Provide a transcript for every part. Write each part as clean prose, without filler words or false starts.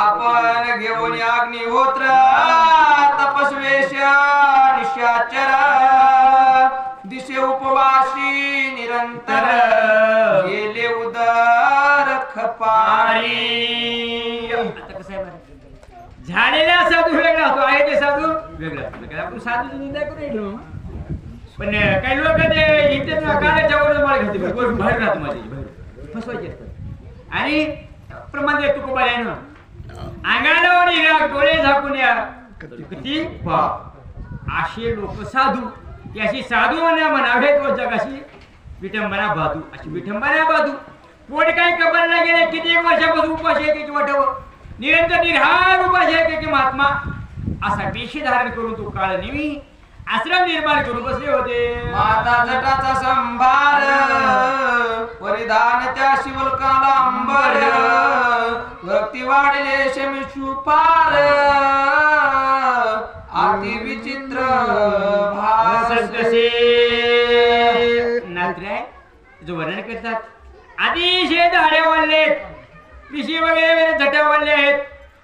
आपण घेऊन अग्निहोत्र तपस्वेश निशाचर दिसे उपवासी निरंतर गेले उदर खपारी. आता कसं आहे झालेला साधू वेगळा असतो आहे ते साधू वेगळा असतो. आपण साधूची निंदा करू पण काही लोक ते इथे काढायच्या वर मला घालते बाहेर राहतो माझी फसवायचे असतात आणि प्रमाण देतो को बऱ्यानं अंगाला डोळे झाकून या किती असे लोक साधू याशी साधू म्हणावे तो जगाशी विठंबना बाधू अशी विठंबना बाधू पोट काय कबरला गेले किती वर्षापासून उपाशी आहे की वाटव निरंतर निर्हार उपाशी आहे की महात्मा असा वेश धारण करून तो काळ नेहमी आश्रम निर्माण करून बसले होते. माता जटाचा संभार परिधान त्या शिवलकाला अंबर भक्ती वाढले शमिषु पार अति विचित्र भास कसे नात्र्या जो वर्णन करतात अतिशय दाढ्या वाढलेत पिशी वगैरे जटा वाढले आहेत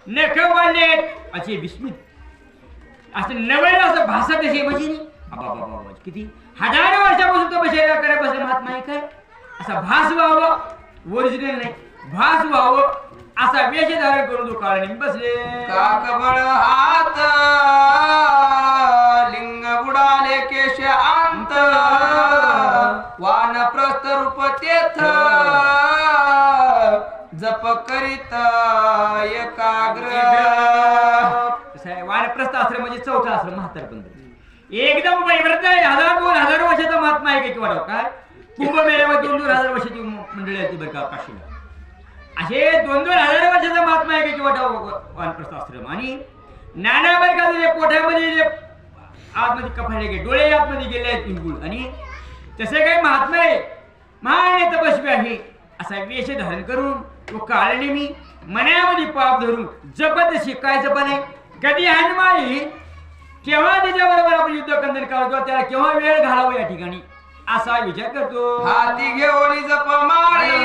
नख वाढले आहेत असे विस्मित असं नवल असं भासत असे म्हणजे किती हजारो वर्षापासून तो बसेला करत बसले महात्मा आहे काय असा भास व्हावं ओरिजिनल नाही भास व्हावं असा वेश धारण करून तो काळ बसले. काकबळ हात लिंग बुडाले केश अंत वानप्रस्थ रूप तेथ जप करीत एकाग्र. वानप्रस्थ आश्रम म्हणजे चौथा आश्रम म्हातारपंथ एकदम वैव्रत आहे. 1000-2000 वर्षाचा महात्मा आहे की वाढव काय कुंभमेळ्यामध्ये 2,000 वर्षाची मंडळी आहे बरं का काशीला असे 2,000 वर्षाचा महात्मा आहे की वाढव वानप्रस्थ आश्रम आणि नाना बरं का जे पोटामध्ये जे आतमध्ये कपाळे गे डोळे आतमध्ये गेले आहेत बिलकुल आणि तसे काही महात्मा आहे महान तपस्वी आहे असा वेश धारण करून तो काळ नेहमी मनामध्ये पाप धरून जपत शिकायचं पण आहे. कधी हनुमाई केव्हा त्याच्याबरोबर आपण युद्ध कंदन करतो त्याला केव्हा वेळ घालावा या ठिकाणी असा विचार करतो. हाती घेऊन जप माळी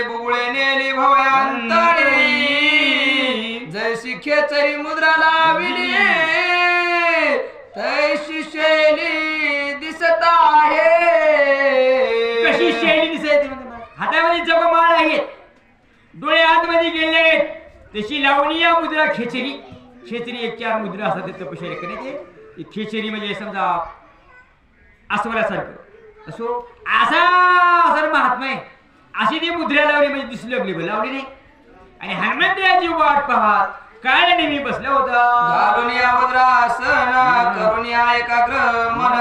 बुगळे नेली भव्यांतरी जैसी खेचरी मुद्रा लाविली तैशी शैली दिसत आहे. कशी शैली दिसते हातामध्ये जप माळ आहेत डोळे आतमध्ये गेले तशी लावणीय मुद्रा खेचरी खेचरी 1-4 मुद्रा असतात ते तपश्चर्या करण्याचे खेचरी म्हणजे समजा अस्वरासारखं असो असा सर महात्मा आहे अशी ती मुद्रा लावली म्हणजे दिसली लागली लावली नाही आणि हनुमंताची वाट पाहत काय नेहमी बसला होता. घालून या मुद्रासन करून या एकाग्र मन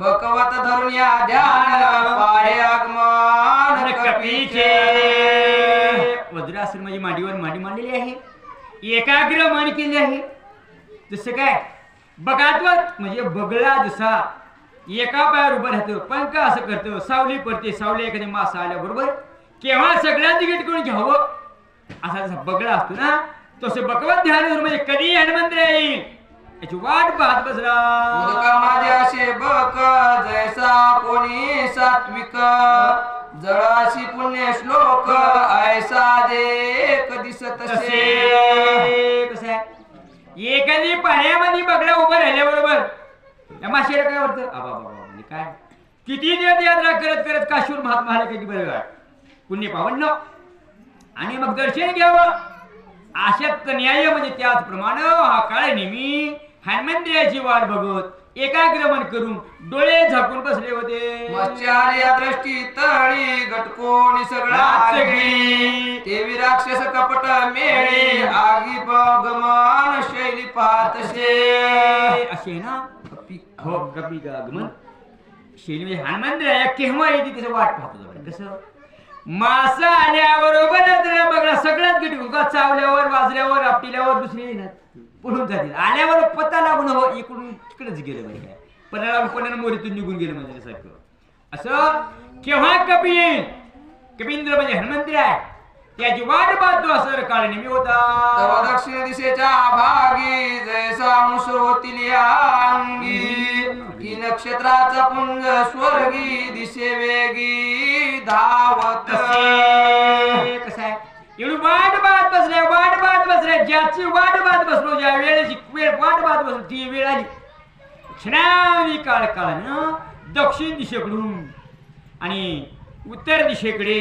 भगवत धरून या ध्यान पाय आगमन कपीचे. वज्रासन म्हणजे मांडीवर मांडी मांडलेली आहे एकाग्र मन केले आहे. जसं काय बघात्वत म्हणजे बगळा जसा एका पायावर उभं राहतो पंख असं करतो सावली पडते सावली एखादी मासा आल्याबरोबर केव्हा सगळ्यांनी गिटकून घ्यावं असा जसा बगळा असतो ना तसे बकवत ध्यान म्हणजे कधी हनुमंत येईल याची वाट पाहत बसला. उदका माझे असे बक जैसा कोणी सात्विक जळाशी पुण्य श्लोक ऐसा देख दिसत तसे. कसं आहे एखादी पाण्यामध्ये बगळा उभं राहिल्याबरोबर या माशेला काय वाटतं म्हणजे काय किती दिवस यात्रा करत करत काशीवर महात्मा आले किती बरं पुण्य पावन आणि मग दर्शन घ्यावं अशक्त न्याय म्हणजे त्याचप्रमाणे हा काळ नेहमी हनुमंताची वाट बघत एकाग्रमन करून डोळे झाकून बसले होते. मत्स्यार्या दृष्टी तळी घटकोणी सगळा देवी राक्षस कपट मेळे आगी गमन शैली पाहतसे असे ना हो कपी गमन शैली म्हणजे हनुमंत केव्हा येते त्याचं वाट पाहतो. कसं मासा आल्याबरोबरच बघा सगळ्यात गिट चावल्यावर वाजल्यावर आपल्यावर दुसरी येणार पळून जातील आल्यावर पत्ता लागून हो इकडून तिकडेच गेलं म्हणजे काय पणाला पणाला मोरीतून निघून गेलं म्हणजे सारखं असं केव्हा कपी येईल. कपींद्र म्हणजे हनुमंत आहे त्याची वाट पाहतो असं काळ नेहमी होता. दक्षिण दिशेच्या भागी जैसा मुस होतील अंगी नक्षत्राचा पुंज स्वर्गी दिशे वेगी धावत. कसं आहे एवढी वाट पाहत ज्याची वाट पाहत बसलो, ज्या वेळेची वाट पाहत बसलो ती वेळ आली. क्षणावधी काळानं दक्षिण दिशेकडून आणि उत्तर दिशेकडे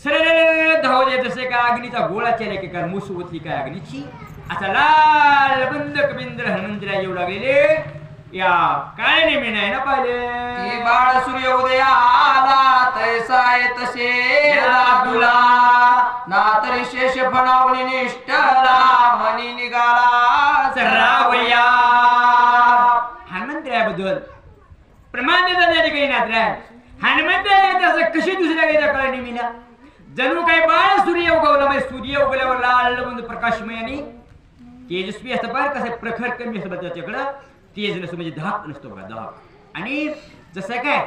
सरळ धावले, जसे का अग्नीचा गोळा केला की काय मुस होती काय अग्नीची, असा लाल बंद कबिंद्र हनुमंतराय येऊ लागलेले. या काय नेमी नाही ना पाहिले बाळ सूर्य उदया आला तैसा तसे तुला ना तरी शेष फणावणी निष्ठला मनी निघाला रावया. हनुमंतरायाबद्दल प्रमाण देतात या ठिकाणी नातराय. हनुमंतराय कशी दुसऱ्या काही कळा नेमीला जणू काय बाळ सूर्य उगवला, म्हणजे सूर्य उगवल्यावर लाल बंद प्रकाशमय आणि तेजस्वी असतं. पार कसं प्रखर कमी असतं त्याच्याकडं, तेज नसतो म्हणजे धाक नसतो बघा, धाक. आणि जसं काय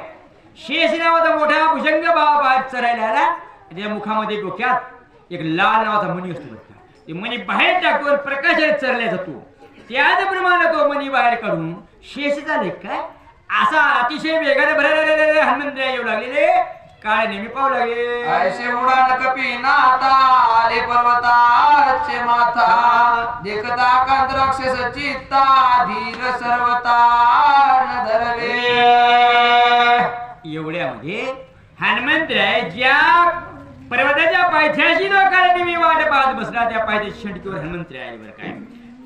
शेष नावाचा मोठा भुजंग बाहेर चरायला आला, त्याच्या मुखामध्ये डोक्यात एक लाल नावाचा मणी असतो बघा. ते मणी बाहेर टाकून प्रकाशाने चरल्या जातो. त्याचप्रमाणे तो मणी बाहेर काढून शेष झाले काय असा अतिशय वेगाने भरलेले हनुमंतराय येऊ लागलेले. काळे नेहमी पाहू लागले. ऐसे उडान कपी नाता आले पर्वताचे माथा देखता कांत राक्षस चित्ता धीर सर्वता न धरले. एवढ्यामध्ये हनुमंतराय ज्या पर्वताच्या पायथ्याशी लोकांनी मी वाट पाहत बसला, त्या पायथ्याची शंडकीवर हनुमंतराय आले. बरं काय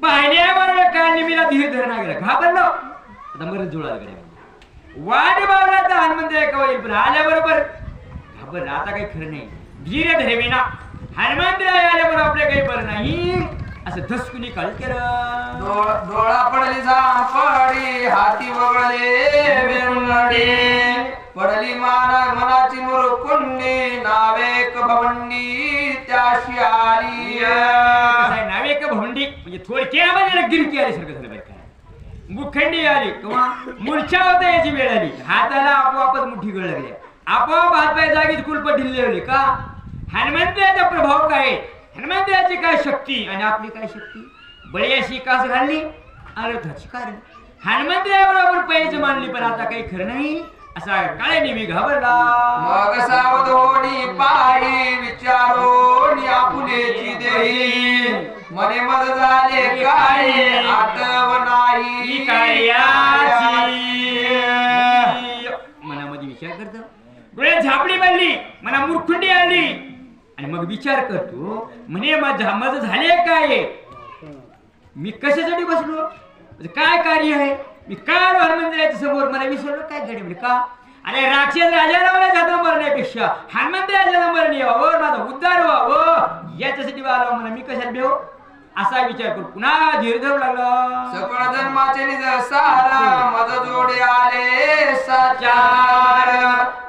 पाहिल्यावर काल नेहमीला धीर धरणा गेला, घाबरलो. आता मरण जुळाला गेला. वाट पाहला तर हनुमंतराय कवा येईल, पण आल्याबरोबर घाबरला. आता काही खरं नाही, धीर धरवेना. हनुमंतराय आल्याबरोबर आपल्या काही बरं नाही असं धसकुनी काळ केलं. डोळा पडली पडी हाती वगळले वेंगडे पडली मनाची मुरकुंडी नावेक भवंडी त्याशी आली. नावेक भवंडी म्हणजे थोडक्यामध्ये गिरकी आली सारखं झालं. काय मुखंडी आली किंवा मूर्छा होता याची वेळ आली. हाताला आपोआपच मुठी गळ लागली, आपोआप हातपाय जागीच कुलपट ढिल्ले होले. का हनुमंतरायाचा प्रभाव काय, हनुमंतरायाची काय शक्ती आणि आपली काय शक्ती. बळी अशी कास घालली अर्थाची कारण हनुमंतरायाबरोबर पैसे मानली, पण आता काही खरं नाही असा काळे नेहमी घाबरला. मग सावधोनी पायी विचारोनी आपुलेची देही मने मद झाले काय आठव नाही कार्याची. मनामध्ये विचार करतो, डोळ्यात झापडी बनली, मना मूर्खुंडी आली आणि मग विचार करतो म्हणे माझं झाले काय, मी कशासाठी बसलो, काय कार्य आहे, मी काय हनुमंतरायाच्या समोर मला विसरलो काय घडले का. अरे राक्षस राजारावला जाता मरण्यापेक्षा हनुमंतरायाच्या मरण यावं, माझा उद्धार व्हावं याच्यासाठी आलो म्हणा, मी कशात भेव असा विचार करू पुन्हा धीर धरू लागला. सकळ जन्माचे निज सार मज जोडे आले साचार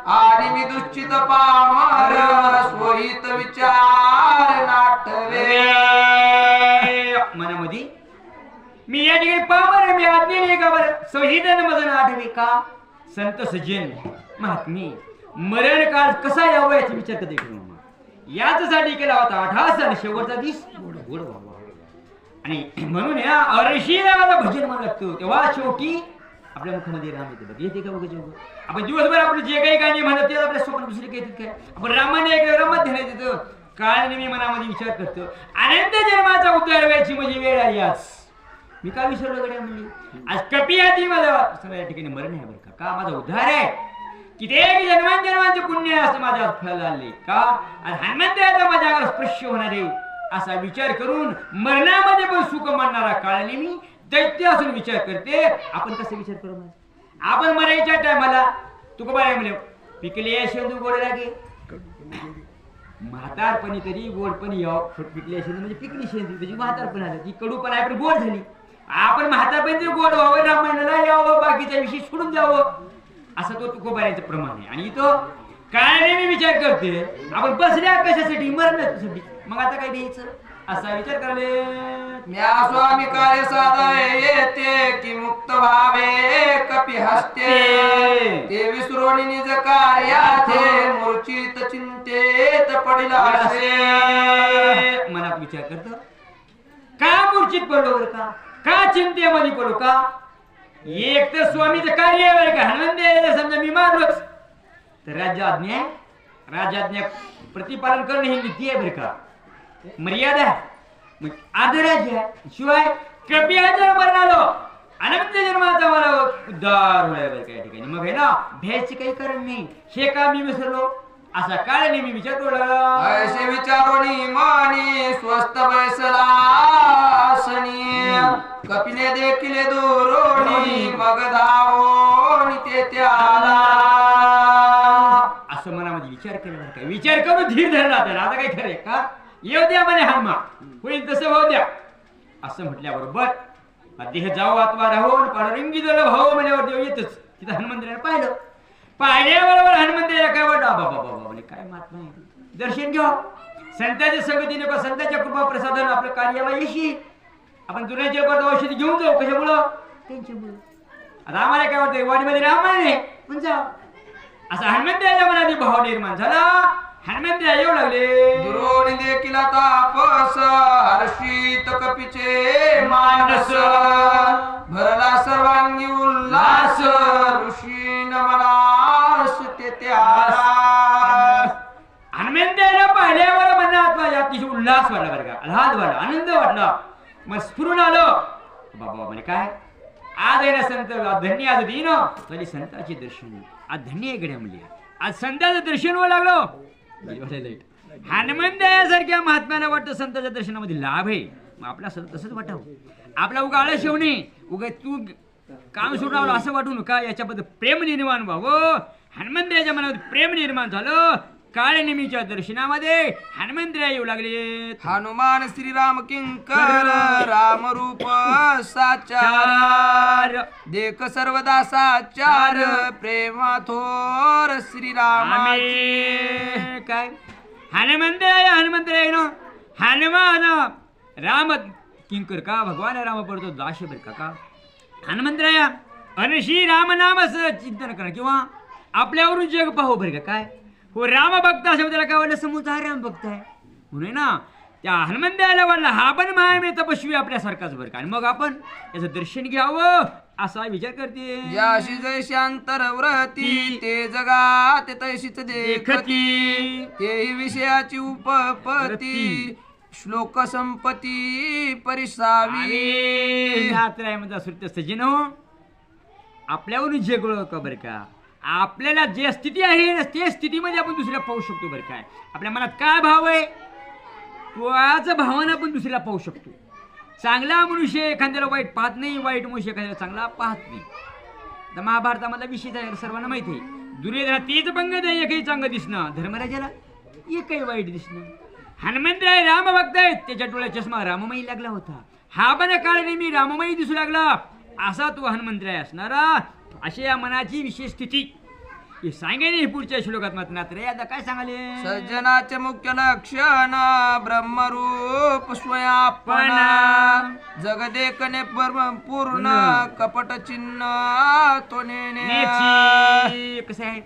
आणि मी दुश्चित पामर स्वहित विचार नाटवे. मनामध्ये मी या ठिकाणी पामर मी आज्ञेने का बरं संहितेने माझं नाटवे का. संत सज्जन महात्मी मरण काळ कसा यावं याचा विचार कधी केला, याच्यासाठी केला होता 18 साल शेवटचा दिस गोड व्हावा. आणि म्हणून या अर्शी नावाला भजन म्हणू लागतो, तेव्हा शेवटी आपल्या मुखामध्ये राम येते बघ. येते का बघ जेव्हा आपण दिवसभर आपले जे काही गाणी म्हणत ते आपल्या स्वप्न दुसरे काही येतात काय. आपण रामाने एक रमत ध्यानात येतं, काळ मी मनामध्ये विचार करतो अनंत जन्माचा उद्धार व्हायची माझी वेळ आली. आज मी काय विसरलो गड्या म्हणजे आज कपी आधी मला या ठिकाणी मरण आहे बरं का माझा उद्धार आहे. कित्येक जन्मांचे पुण्य असं माझ्या फळ आले का, आणि हनुमंतरायाचा माझ्यावर स्पर्श होणारे असा विचार करून मरणामध्ये पण सुख मानणारा काळाने मी दैत्य असून विचार करते. आपण कसं विचार करू, आपण मरायच्या टायमाला तुका बाय म्हणे पिकले शेंदू गोड लागे, म्हातारपणी तरी गोडपणी याव. पिकले शेंदू म्हणजे पिकली शेंदू त्याची म्हातारपण आलं, ती कडूपण आहे पण गोड झाली. आपण म्हातारपणी तरी गोड व्हावं, रामायणाला यावं, बाकीचा विषय सोडून जावं असं तो तुकोबारायचं प्रमाण आहे. आणि तो काय मी विचार करते आपण बसल्या कशासाठी मरण्यासाठी, मग आता काय द्यायचं असा विचार करले. म्या स्वामी कार्य साधावे येते की मुक्त व्हावे कपी हस्ते ते विसरोनी निज कार्याथे मूर्छित चिंतेत पडिला असे. मनात विचार करतो का मूर्छित पडलो बरं का चिंतेमध्ये पडलो का. एक तर स्वामीचं कार्य आहे बरं का, हनुमंतरायाला समजा मी मारलोच तर राजाज्ञा प्रतिपालन करणे ही नीती आहे बरं का, मर्यादा आहे. मग आदराज्य आहे. शिवाय कपियाच्या मरणालो अनंत जन्माचा मला उद्धार होणार बरं काही ठिकाणी. मग आहे ना भ्यायचे काही कारण नाही. हे का मी विसरलो असा काळ मी विचारतो लागला. ऐसे विचारोनी मानी स्वस्त बैसला कपिले देखील दोरोनी मग धावोनी ते आला. असं मनामध्ये विचार केला काय विचार करून धीर धरला त्याला. आता काही खरे का येऊ द्या म्हणे हनुमा होईल तसं होऊ द्या असं म्हटल्याबरोबर देह जाऊ आत्मा राहून पांडुरंगी झालं भाऊ म्हणल्यावर देव येतच. तिथं हनुमंदिराला पाहिल्याबरोबर हनुमंदिराला काय वाटलं बाबा म्हणजे काय महात्मा आहे. दर्शन घ्या संतांच्या संगतीने का संतांच्या कृपा प्रसादानं आपलं कार्याला यशी आपण जुन्याच्या परत औषधी घेऊन जाऊ. कशामुळं त्यांच्यामुळं. आता आम्हाला काय वाटतं वाडीमध्ये रामायण पण जाऊ असा हनुमंताच्या मनात भाव निर्माण झाला. हनुमंत येऊ लागले. दुरोणी देखील तापस हर्षित कपीचे मानस भरला सर्वांगी उल्हास ऋषी नमनास ते आला. हनुमंताला पाहिल्यावर मनात अतिशय उल्हास वाटला बरं का आल्हाद वाटला आनंद वाटला. मग स्फुरून आलं बाबा म्हणजे काय आज आहे ना संत धन्य आज दिन तरी संतांचे दर्शन आज धन्य गड्या म्हणजे आज संतांचं दर्शन व्हायला लागलो. हनुमंत यासारख्या महात्म्याला वाटतं संतांच्या दर्शनामध्ये लाभ आहे. मग आपला संत तसंच वाटावं. आपला उगा आळस येऊ नये उगा तू काम सोडावं असं वाटू नका. याच्याबद्दल प्रेम निर्माण व्हावं. हनुमंत याच्या मनामध्ये प्रेम निर्माण झालं. काळनेमीच्या दर्शनामध्ये हनुमंत येऊ लागले. हनुमान श्रीराम किंकर राम रूप साचार देख सर्वदा साचार प्रेमा थोर श्रीराम. काय हनुमंत आहे ना हनुमान राम किंकर का भगवान राम पडतो दाश बर का हनुमंत आणि श्री राम नामच चिंतन करा किंवा आपल्यावरून जग पाहू बर का काय हो राम भक्त असं त्याला काय वाटलं समोरचा राम भक्त आहे म्हणून ना त्या हनुमंताला वाटलं हा पण माय तपस्वी आपल्यासारखाच बरं का. आणि मग आपण याचं दर्शन घ्यावं असा विचार करते. ज्याशी जैशी अंतरव्रती ते जगात तैशीच देखती तेही विषयाची उपपती श्लोक संपती परिसावी. सज्जन हो आपल्यावरून जग का बरं का आपल्याला जे स्थिती आहे त्या स्थितीमध्ये आपण दुसऱ्या पाहू शकतो बरं काय. आपल्या मनात काय भाव आहे त्याच भावना आपण दुसऱ्याला पाहू शकतो. चांगला मनुष्य एखाद्याला वाईट पाहत नाही वाईट मनुष्य एखाद्याला चांगला पाहत नाही. तर महाभारतामधला विषय आहे सर्वांना माहिती आहे. दुर्योधना तेच पंगत आहे एकही चांगलं दिसणं धर्मराजाला एकही वाईट दिसणं. हनुमंत राम भक्त आहेत त्याच्या डोळ्यात चष्मा राममयी लागला होता. हा पण काळ नेहमी राममयी दिसू लागला असा तो हनुमंत असणारा. अशी या मनाची विशेष स्थिती हे सांगेल पुढच्या श्लोकात मात्र आता काय सांगाले. सज्जनाचे मुख्य लक्षण ब्रह्मरूप स्वयापन जग देखणे पूर्ण कपट चिन्ह तो कसं आहे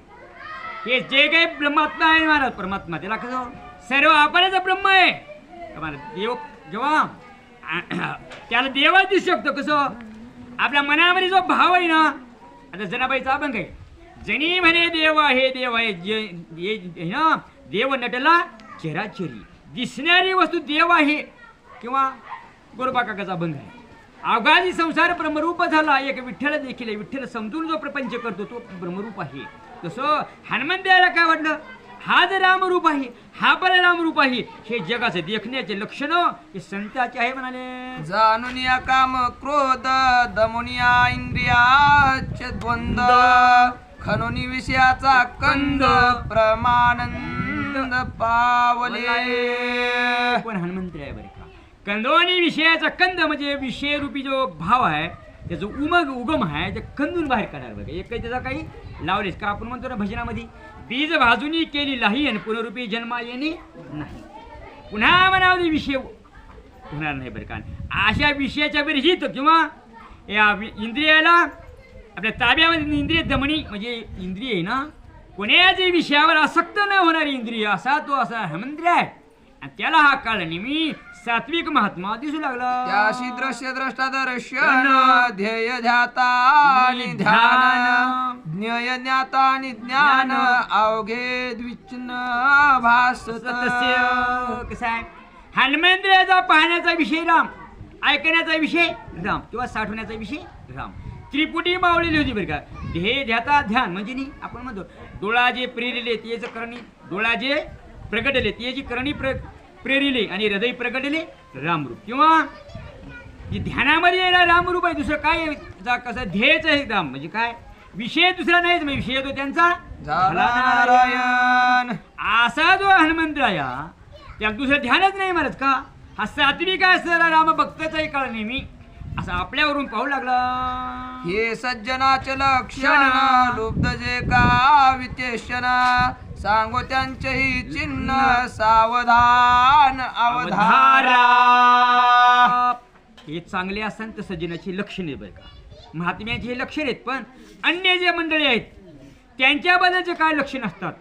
हे जे काही ब्रह्मात्मा आहे महाराज परमात्मा त्याला कसं सर्व आपणच ब्रह्म आहे. देव जेव्हा त्याला देवा दिसू शकतो कसं आपल्या मनामध्ये जो भाव आहे ना. आता जनाबाईचा अभंग आहे जणी म्हणे देव आहे ना देव नटला चराचरी दिसणारी वस्तू देव आहे किंवा गोरबा काकाचा अभंग आहे. अवघाजी संसार ब्रह्मरूप झाला एक विठ्ठल देखील आहे. विठ्ठल समजून जो प्रपंच करतो तो ब्रह्मरूप आहे. तसं हनुमंताला काय वाटलं हा जर रामरूप आहे हा पण रामरूप आहे. हे जगाचे देखण्याचे लक्षण हे संताचे आहे म्हणाले. जाणून या काम क्रोध दमुनिया इंद्रियाचे द्वंद्व खनोनी विषयाचा कंद प्रमानंद पावले. पण हनुमंत आहे बरे का कंदोनी विषयाचा कंद म्हणजे विषयरूपी जो भाव आहे त्याचा उगम आहे ते कंदून बाहेर काढणार बघा. एक काही त्याचा काही लावलेस का आपण म्हणतो ना भजनामध्ये बीज भाजूनी केली लाही आणि पुनरुपी जन्मा येणे नाही. पुन्हा मनामध्ये विषय होणार नाही बरं का. अशा विषयाच्या विरहित किंवा या इंद्रियाला आपल्या ताब्यामध्ये इंद्रिय दमनी म्हणजे इंद्रिय आहे ना कोण्याच्या विषयावर आसक्त न होणारी इंद्रिय असा तो असा हनुमंत आहे. आणि त्याला हा काळ नेहमी सात्विक महात्मा दिसू लागला. त्याशी दृश्य द्रष्टा दर्शन ध्येय ध्याता आणि ध्यान ज्ञेय ज्ञाता आणि ज्ञान अवघे द्विचन भासत. कसं आहे हनुमंतरायाचा पाहण्याचा विषय राम, ऐकण्याचा विषय राम किंवा साठवण्याचा विषय राम. त्रिपुटी मावलेली होती बरं का. ध्येय ध्याता ध्यान म्हणजे नाही आपण म्हणतो डोळा जे प्रेरिले तेच करणी, डोळा जे प्रगटले ते जी करणी प्रेरिले आणि हृदय प्रगटले रामरूप किंवा जे ध्यानामध्ये येणार रामरूप आहे. दुसरं काय आहे? कसं ध्येयच आहे राम म्हणजे काय विषय दुसरा नाहीच म्हणजे विषय तो त्यांचा झाला नारायण. असा जो हनुमंतराया त्याला दुसरं ध्यानच नाही महाराज का. हा सात्विक असणारा राम भक्ताचाही काळ नेहमी असं आपल्यावरून पाहू लागला. हे सज्जनाचे लक्षण लुब्ध जे का विचेषण सांगो त्यांचेही चिन्ह सावधान अवधारा. हे चांगले असंत सज्जनाची लक्षणे बरं का. महात्म्याचे हे लक्षण आहेत पण अन्य जे मंडळी आहेत त्यांच्याबद्दलचे काय लक्षण असतात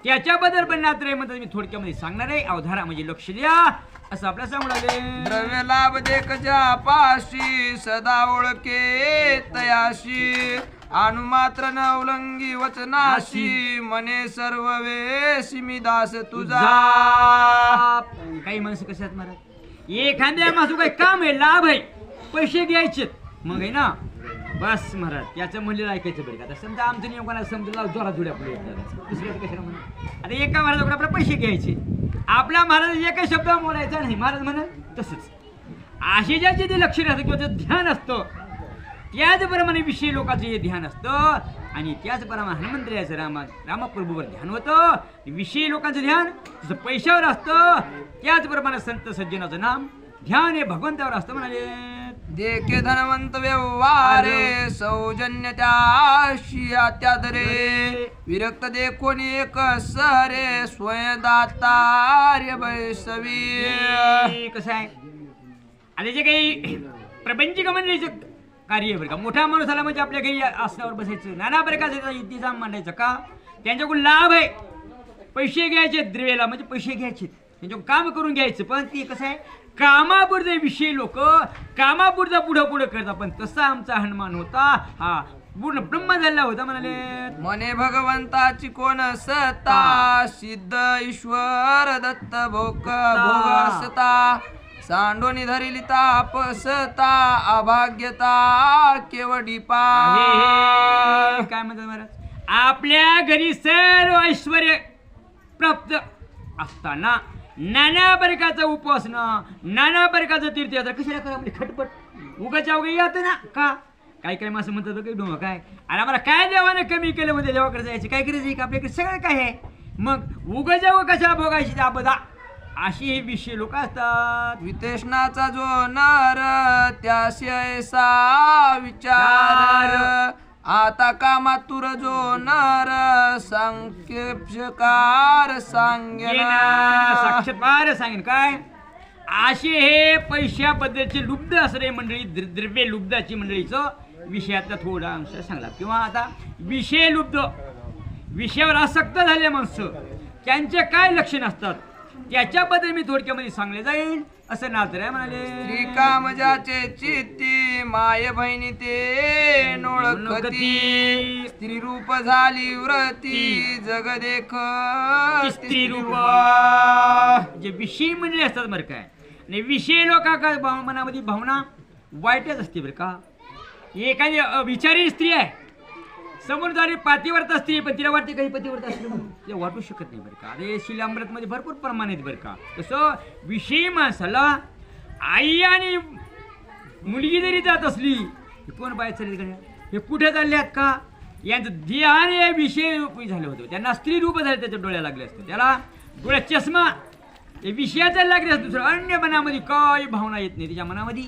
त्याच्याबद्दल पण नात्रेमध्ये मी थोडक्यामध्ये सांगणार आहे. अवधारा म्हणजे लक्ष द्या असं आपल्या सांगू लागले. द्रव्य लाभ देखजा पाशी सदा ओळखे तयाशी अनुमात्र नवलंगी वचनाशी मने सर्व वेशी मी दास तुझा. काही माणसं कसे आहेत महाराज एखाद्या माणसं काही काम आहे लाभ आहे पैसे घ्यायचे मग आहे ना बस महाराज त्याचं म्हणलेलं ऐकायचं बरं का. आता समजा आमचं नियम कोणाला समजा जोरा जुड्या पुढे दुसऱ्या कशाला म्हणा. आता एका महाराजाकडे आपल्याला पैसे घ्यायचे आपला महाराज एका शब्द बोलायचा नाही महाराज म्हणा तसंच अशी ज्याचे ते लक्षण असतं किंवा ते ध्यान असतं त्याचप्रमाणे विषयी लोकांचं हे ध्यान असतं आणि त्याचप्रमाणे हनुमंतरायाचं रामप्रभूवर ध्यान होतं. विषयी लोकांचं ध्यान जसं पैशावर असतं त्याचप्रमाणे संत सज्जनाचं नाम ध्यान हे भगवंतावर असतं म्हणाले. देखे धनवंत व्यवहारे सौजन्य त्याशी त्यादरे विरक्त देखोनी एक सरे स्वयंदातार्य वैसवी. कसं आहे आता जे काही प्रपंचिक मंडळीचं कार्य बरं का. मोठा माणूस आला म्हणजे आपल्या काही आसनावर बसायचं नाना प्रकारचा इंतजाम मांडायचा का त्यांच्याकडून लाभ आहे पैसे घ्यायचे द्रव्याला म्हणजे पैसे घ्यायचे त्यांच्याकडून काम करून घ्यायचं पण ते कसं आहे कामापुरते विषयी लोक कामापुरता पुढं पुढं करतात. पण तसा आमचा हनुमान होता हा पूर्ण ब्रह्म झाला होता म्हणाले. मने भगवंताची कोण सत्ता सिद्ध ईश्वर दत्त भोग असता सांडोनी धरिली तापसता अभाग्यता केवडी पा. काय म्हणतात महाराज आपल्या घरी सर्व ऐश्वर प्राप्त असताना नाना प्रकारचा उपासना नाना प्रकारचं तीर्थयात्रा कशाला करा म्हणजे खटपट उगाच्या उगा येत ना का. काही काही माणसं म्हणतात काही डोंग काय आणि आम्हाला काय देवाने कमी केलं म्हणजे देवाकडे जायचं काय करायचं का आपल्याकडे सगळं काय आहे मग उगाच्या उगा कशाला भोगायची त्या बदा अशी हे विषय लोक असतात. वितेष्णाचा जो नर त्याशी ऐसा विचार आता कामातुर जो नर संक्षेपकार सांगेन साक्षात्कार सांगेन काय असे हे पैशाबद्दलचे लुब्ध असणारे मंडळी द्रव्य लुब्धाची मंडळीचं विषयातला थोडा अंश सांगला किंवा आता विषय लुब्ध विषयावर आसक्त झाले माणसं त्यांचे काय लक्षण असतात त्याच्याबद्दल मी थोडक्यामध्ये सांगले जाईल असं नाथराय म्हणाले. श्रीकाम ज्याचे चित्ती माय बहिणी ते नोळखती स्त्री रूप झाली व्रती जग देख स्त्री रूप जे विषय म्हणले असतात बरं काय आणि विषय लोका मनामध्ये भावना वाईटच असते बरं का. एखादी विचारी स्त्री आहे समोर जाणे पातिव्रत असते पण तिला वाटते काही पतिव्रत असते तिला वाटू शकत नाही बरं का. अरे शिलामृत मध्ये भरपूर प्रमाण आहेत बरं का. तसं विषयी माणसाला आई आणि मुलगी जरी जात असली कोण बाहेर चालली हे कुठे चालले आहेत का यांचं ध्यान हे विषय रूपी झालं होतं त्यांना स्त्री रूप झाले त्याच्या डोळ्या लागले असते त्याला डोळ्यात चष्मा हे विषयाचा लागले असते दुसरं अन्य मनामध्ये काही भावना येत नाही तिच्या मनामध्ये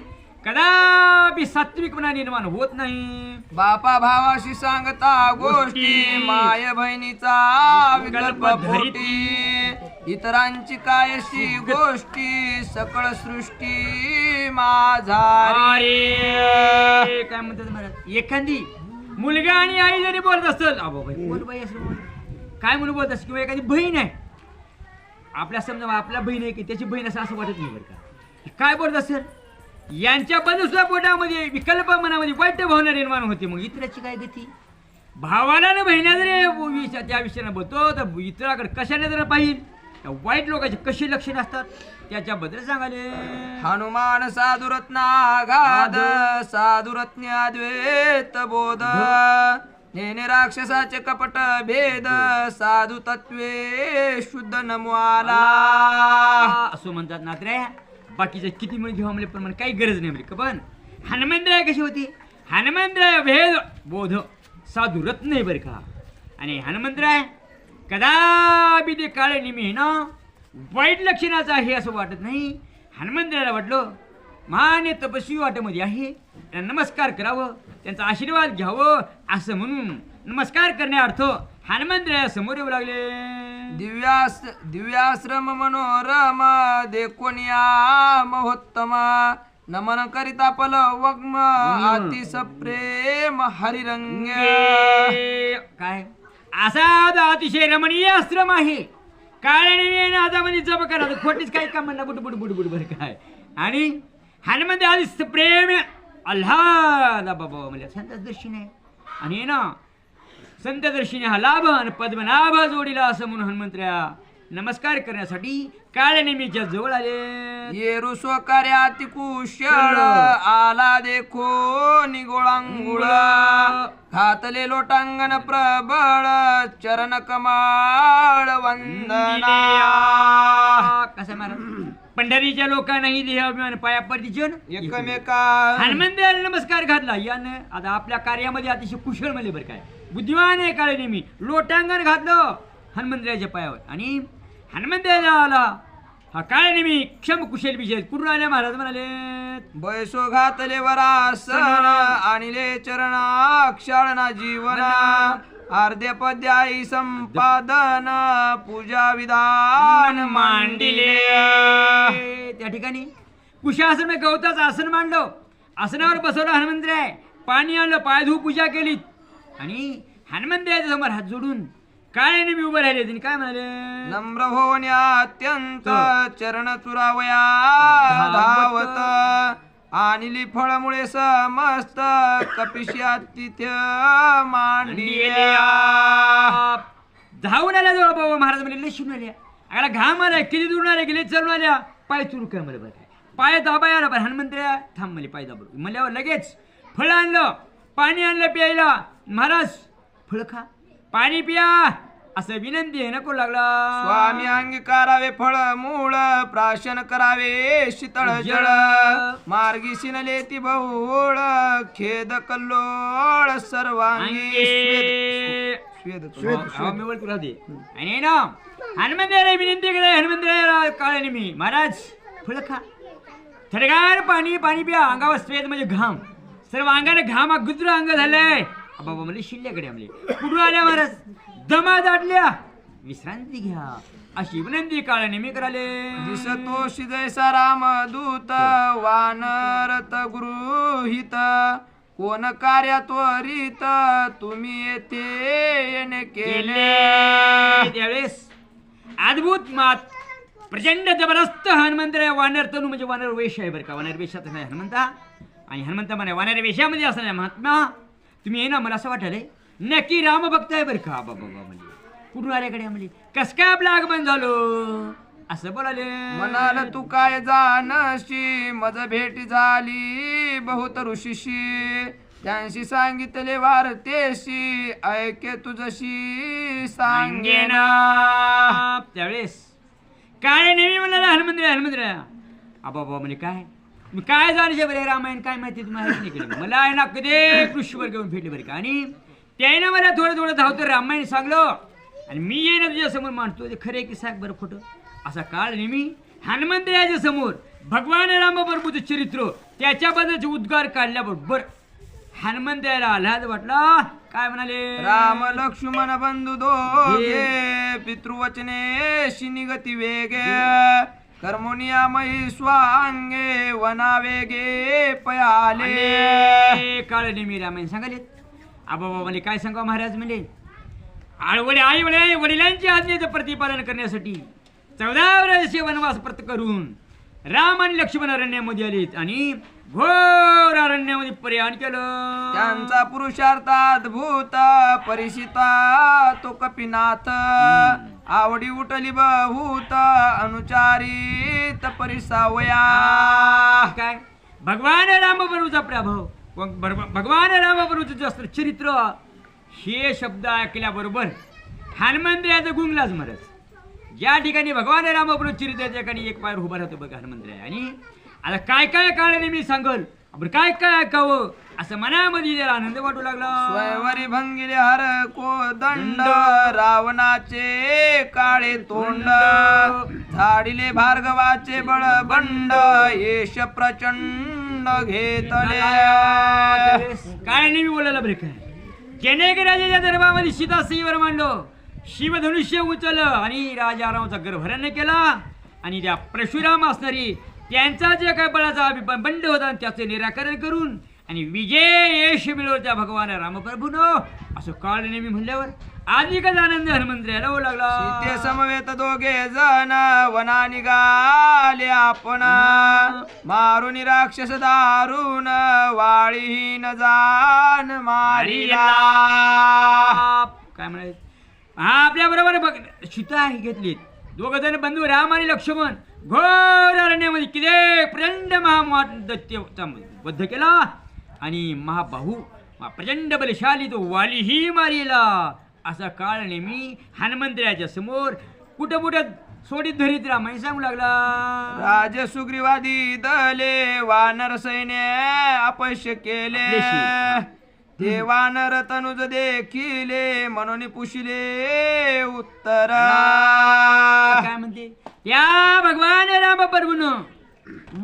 कदापि सात्विकपणा निर्माण होत नाही. बापा भावाशी सांगता गोष्टी माय बहिणीचा विकल्प धरती इतरांची कायशी गोष्टी सकळ सृष्टी माझारी. काय म्हणतात महाराज एखादी मुलगा आणि आई जरी बोलत असेल कोण बाई असेल काय म्हणून बोलत असेल किंवा एखादी बहीण आहे आपल्या समजा आपल्या बहीण आहे की त्याची बहीण असं वाटत नाही बरं का. काय बोलत असेल यांच्याबद्दल सुद्धा पोटामध्ये विकल्प मनामध्ये वाईट भावना निर्माण होते. मग इतराची काय गती भावाला ना बहिण्या जरी त्या विषयाने बोलतो तर इतराकडे कशाने जर पाहिजे त्या वाईट लोकांचे कशी लक्षणे असतात त्याच्याबद्दल सांगाले. हनुमान साधुरत्नागाध साधुरत्न्याद्वैत बोध नेने राक्षसाचे कपट भेद साधु तत्वे शुद्ध नमवाला. असं म्हणतात ना रे. बाकीचे किती म्हणून घेऊ म्हणले पण काही गरज नाही म्हणले. पण हनुमंतराय कशी होती? हनुमंतराय भेद बोध साधू रत्न आहे बरं का. आणि हनुमंतराय कदापि ते काळे निमी ना वाईट लक्षणाचं आहे असं वाटत नाही. हनुमंतरायला वाटलं महान तपस्वी वाटेमध्ये आहे, त्यांना नमस्कार करावं, त्यांचा आशीर्वाद घ्यावं असं म्हणून नमस्कार करण्यार्थ हनुमंतराया समोर येऊ लागले. दिव्याश्रम मनोरम देखोनिया महोत्तम नमन करिता पल वग्म अतिस प्रेम हरिरंग. काय असा अतिशय रमणीय आश्रम आहे. काळ्याने नादामध्ये जप करा खोटीच काही काम म्हणला बुडबुड बुडबुड बरं काय. आणि हनुमंत आधी प्रेम आल्हाद बाबा म्हणजे संत दर्शने आणि ना संत दर्शने हा लाभ आणि पद्मनाभ जोडीला असं म्हणून हनुमंतराया नमस्कार करण्यासाठी काळनेमीच्या जवळ आले. ये रुस्व कार्याति कुशळ आला देखो निगोळांगुळ घातले लोटांगण प्रबळ चरण कमाळ वंदना. कसं महाराज पंढरीच्या लोकांनाही देह अभिमान पाया पडतीचन एकमेका हनुमंताला नमस्कार घातला. यानं आता आपल्या कार्यामध्ये अतिशय कुशल म्हणले बरं काय बुद्धिमान आहे काळनेमी. लोटांगण घातलं हनुमंतरायाच्या पायावर आणि हनुमंतराया आला हा काळनेमी क्षम कुशल विजय कुठून आल्या महाराज म्हणाले. बैसो घातले वरासन आणले चरणा क्षाळना जीवन अर्ध्य पद्याई संपादन पूजा विधान मांडिले. त्या ठिकाणी कुशासन गवताचं आसन मांडलं. आसनावर बसवलं हनुमंतराय. पाणी आणलं, पाय धुवून पूजा केली आणि हनुमंतरायाच्या समोर हात जोडून काळ्याने मी उभं राहिले. त्यांनी काय म्हणाले. नम्र होण्या अत्यंत चरण चुरावया धावत आणली फळमुळे समस्त कपिश्या तिथे मांडिल्या. धावून आल्या जवळ बाबा महाराज म्हणजे शिवून आल्या. आला घाम आलाय, किती दूर आल्या, गेले चढून आल्या. पाय चुरू काय मला बरं पाय दाबाय आला. पण हनुमंतराया थांब मला पाय दाबलो म्हणल्यावर लगेच फळ आणलं, पाणी आणलं प्यायला. महाराज फळ खा, पाणी पिया असं विनंती आहे नको लागला. स्वामी अंगीकारावे फळ मूळ प्राशन करावे शीतळ जळ मार्गी शिनले ती बहुळ खेद कल्लोळ सर्वांगी स्वेद मी तुला दे. आणि ना हनुमंतरायाला विनंती केली. हनुमंतरायाला काळाने मी महाराज फळ खा, थंडगार पाणी पाणी पिया. अंगावर स्वेद म्हणजे घाम, सर्व अंगाने घाम गुजर अंग झालंय. बाबा म्हणजे शिल्ल्याकडे आमले कुठून आल्या महाराज दमा दाटल्या, विश्रांती घ्या अशी विनंती काळाने मी कराले. दिसतो जैसा रामदूत वानरत गृहीत कोण कार्य त्वरित तुम्ही येथे येणे केले. त्यावेळेस अद्भुत मात प्रचंड जबरदस्त हनुमंतराया वानर तनू म्हणजे वानर वेश आहे बरं का. वानर वेशात नाही हनुमंता. आणि हनुमंत म्हणे वानर वेशामध्ये असणार महात्मा तुम्ही ये ना. मला असं वाटलंय नक्की राम भक्त आहे बरं का. बाबा म्हणजे कुठून आल्याकडे म्हणजे कस काय आपलं आगमन झालं असं बोलाले. म्हणाल तू काय जानशी मज भेट झाली बहुत ऋषीशी त्यांशी सांगितले वार्तेशी ऐके तुझशी सांगेना. त्यावेळेस काय नेहमी म्हणाला हनुमंतराया बाबा म्हणजे काय मी काय जाणशे बरे रामायण काय माहिती तुम्हाला नाही केलं. मला आहे ना कधी कृष्णवर घेऊन भेटले बरे का. आणि त्याने मला थोडं थोडं धावतं रामायण सांगलं आणि मी येणं तुझ्या समोर मांडतो ते खरे की सांग बरं खोटं. असा काळ नेहमी हनुमंतरायाच्या समोर भगवान रामाबरोबर चरित्र त्याच्याबद्दलचे उद्गार काढल्याबरोबर हनुमंतरायाला आल्हाद वाटला. काय म्हणाले. राम लक्ष्मण बंधू दोघे पितृवचने शिनिगती वेगे कर्मोनिया मही स्वांगे वना वेगे पयाले. काळ नेहमी रामायण सांगाले. आबा बाबाने काय सांगा महाराज म्हणजे आई वडिलांची आज्ञेचं प्रतिपालन करण्यासाठी 14 वर्षे वनवास व्रत करून राम आणि लक्ष्मण अरण्यामध्ये आलेत आणि घोर अरण्यामध्ये प्रयाण केलं. त्यांचा पुरुषार्थ अद्भुत परिषिता तो कपिनाथ आवडी उठली बहुत अनुचारित परिसावया. काय भगवान रामप्रभूचा प्रभाव, भगवान रामप्रभूचं जास्त चरित्र हे शब्द ऐकल्याबरोबर हनुमंतरायाचं गुंगलाच महाराज. ज्या ठिकाणी भगवान रामप्रभू चरित्र त्या ठिकाणी एक पाय उभा राहतो बघा हनुमंतराय. आणि आता काय काय काळाने मी सांगल आपण काय काय ऐकावं असं मनामध्ये जरा आनंद वाटू लागला. स्वयंवरी भंगिले हर कोदंड रावणाचे काळे तोंड झाडिले भार्गवाचे बळबंड येश प्रचंड घेतले. काय नाही मी बोलायला बरे काय जनक राजाच्या दरबारामध्ये सीता सिंहवर मांडलो. शिवधनुष्य उचललं आणि राजा रामाचा गर्भहरण केला आणि त्या परशुराम असणारी त्यांचा जे काय बळाचा बंड होता त्याचे निराकरण करून आणि विजय यश मिळवलं त्या भगवान रामप्रभूनं असं काळ नेहमी म्हणल्यावर अधिकच आनंद हनुमंतरायाला होऊ लागला. सीते समवेत दोघे जण वना निघाले आपण मारून राक्षस दारुण वाळीहीन जान मारिला. काय म्हणायचं हा आपल्या बरोबर बघ सीता घेतलीत दोघ जण बंधू राम आणि लक्ष्मण घोर अरण्यामध्ये किती प्रचंड महादैत्याचा वध केला आणि महाबाहू प्रचंड बलशाली तो वालीही मारिला. असा काळ नेहमी हनुमंतरायाच्या समोर कुठं कुठं सोडीत धरीत रामायण सांगू लागला. राज सुग्रीवादी दले वानर सैन्य अपश्य केले ते वानर तनुज देखिले म्हणून पुशिले उत्तर. काय म्हणते त्या भगवान रामप्रभून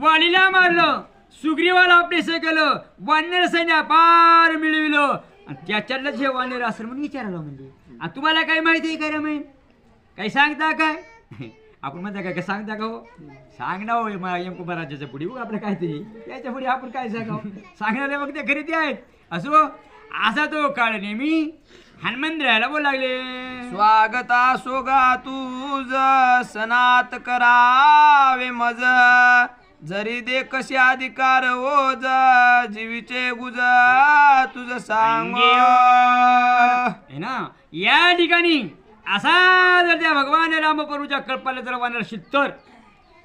वालीला मारलं सुग्रीवाला अपडेस केलं वानर सैन्य पार मिळविलं आणि त्याच्यातलं जे वानर असं म्हणून विचारलं म्हणजे तुम्हाला काय माहिती आहे का रामायण काही सांगता काय आपण म्हणता काय सांगता का हो सांग ना हो यमकुमार राज्याच्या पुढे आपलं काहीतरी त्याच्या पुढे आपण काय सांगावं सांगणारे मग ते खरेदी आहेत असो. असा तो काळ नेहमी हनुमंतरायाला बोलू लागले. स्वागता सोगा तुझ सनात करावे मज जरी दे कशी अधिकार ओज जीवीचे गुज तुझ सांग है ना. या ठिकाणी असा जर त्या भगवान रामप्रभूच्या कल्पाला जर वानर असेल तर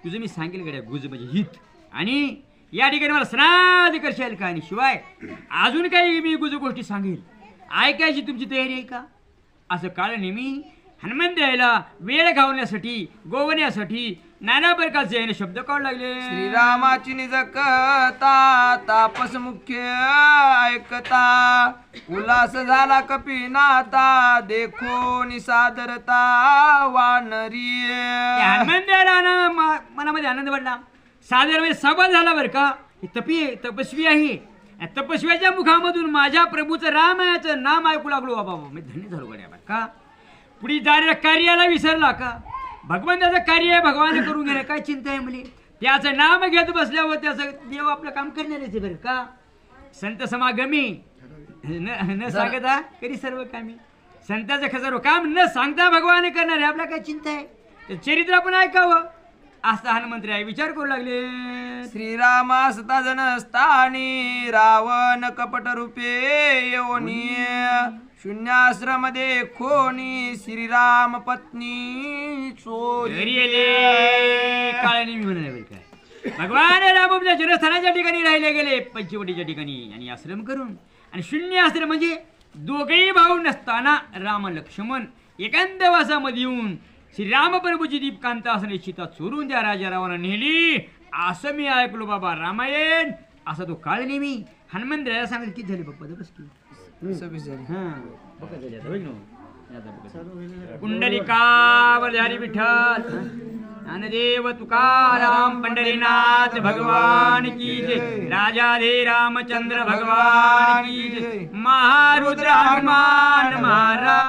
तुझं मी सांगेल गड्या गुज म्हणजे हित आणि या ठिकाणी मला स्नाद करशाल का आणि शिवाय अजून काही मी गुज गोष्टी सांगेल ऐकायची तुमची तयारी आहे का असं काळ नेहमी हनुमंतरायाला वेळ घालवण्यासाठी गोवण्यासाठी नाना प्रकारचे शब्द काढू लागले. श्रीरामाची निज कथा तापस मुख्य ऐकता उल्हास झाला कपिनाथा देखो निसादरता वानरी. हनुमंतरायाला मनामध्ये आनंद वाटला. सादर सभा झाला बरं का तपस्वी आहे तपस्व्याच्या मुखामधून माझ्या प्रभूचं रामाचं नाम ऐकू लागलो बाबा मी धन्य झालो गड्या बरं का. पुढे जाणाऱ्या कार्याला विसरला का भगवंताचं कार्य आहे भगवान करून घेणं काय चिंता आहे म्हणजे त्याचं नाम घेत बसल्यावर त्याचं देव आपलं काम करणारच बरं का. संत समागमी न सांगता कधी सर्व कामी संताचं सर्व काम न सांगता भगवान करणार आहे आपल्या काय चिंता आहे ते चरित्र आपण ऐकावं असं हनुमंतराय विचार करू लागले. श्रीरामा सता जनस्थानी रावण कपट रूपे योनी शून्याश्रम देखोनी श्रीराम पत्नी चोरी. काळाने मी म्हणाले बरं काय भगवान राम आपल्या जनस्थानाच्या ठिकाणी राहिले गेले पंचवटीच्या ठिकाणी आणि आश्रम करून आणि शून्य आश्रम म्हणजे दोघेही भाऊ नसताना राम लक्ष्मण एकांतवासामध्ये येऊन श्रीरामप्रभूची दीपकांत असणे सीता चोरून त्या राजा रावानं नेली असं मी ऐकलो बाबा रामायण. असा तो काळ नेहमी हनुमंतरायाला सांगितलं किती झाली बाप्पा बस की कुंडलिकावर हरी विठ्ठल ज्ञानदेव तुकाराम पंढरीनाथ भगवान की जय. राजा दे रामचंद्र भगवान की जय. महारुद्र हनुमान महाराज.